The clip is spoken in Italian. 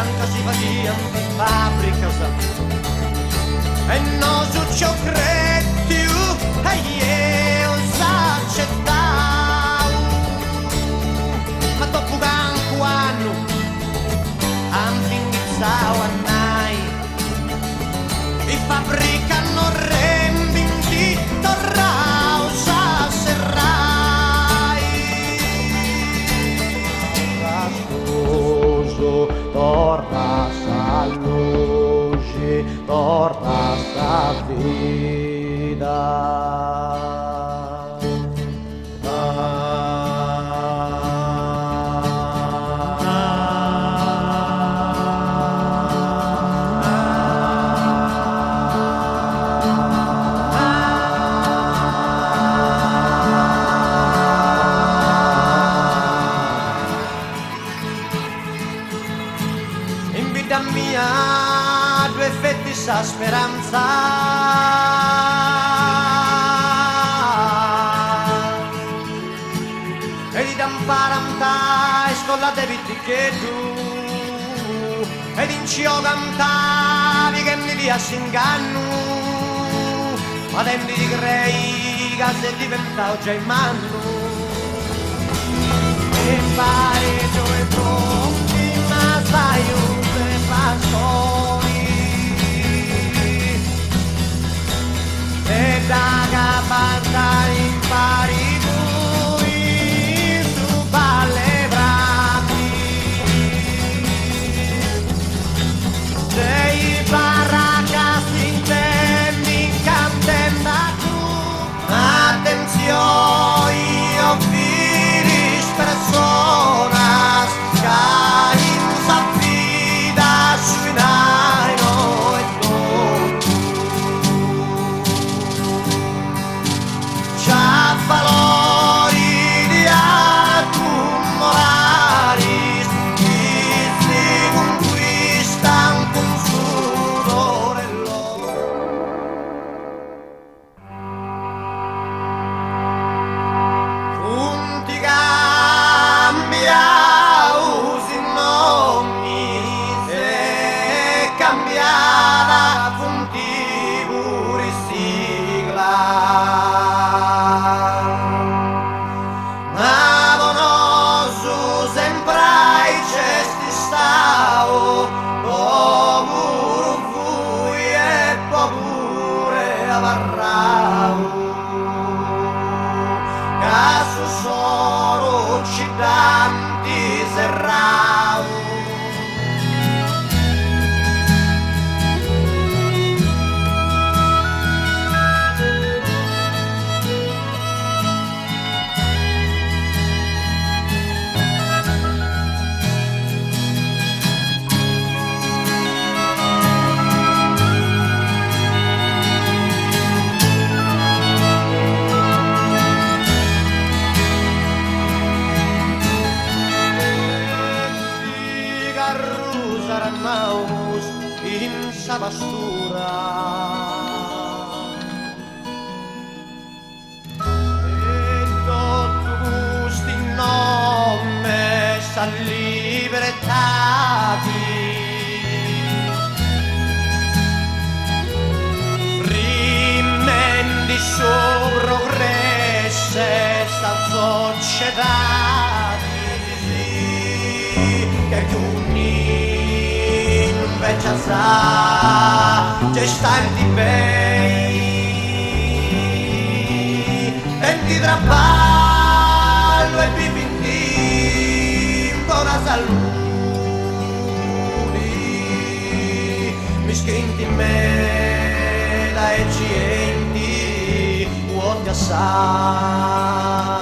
anche si facciano in fabbrica e non su ciò cretti e io s'accettavo ma dopo un anno hanno finito a mai i fabbricano renditi torrausa serrai rastoso torna a luce torna a vida in vita mia due effetti sa speranza e di damparanta e scollate vitti che tu ed in cio cantavi che mi dia s'inganno ma tempi di crei che se diventavo già in mano e fare due pronti ma sai passioni e da capanta impari lui su balle bravi sei barracas in tempi cantenda tu attenzione io firis personas cain cambiata punti pure sigla ma conosco sempre i cesti stavo pure fui e pure avarravo caso sono occidanti serravo sarannaus in sa pastura e tutto gusti nome sa libertati rimendi su progresse sta società che tu invece sa c'è stanti bei e ti traballo e vivi in buona salute mi scrinti me da e cienti vuoti assai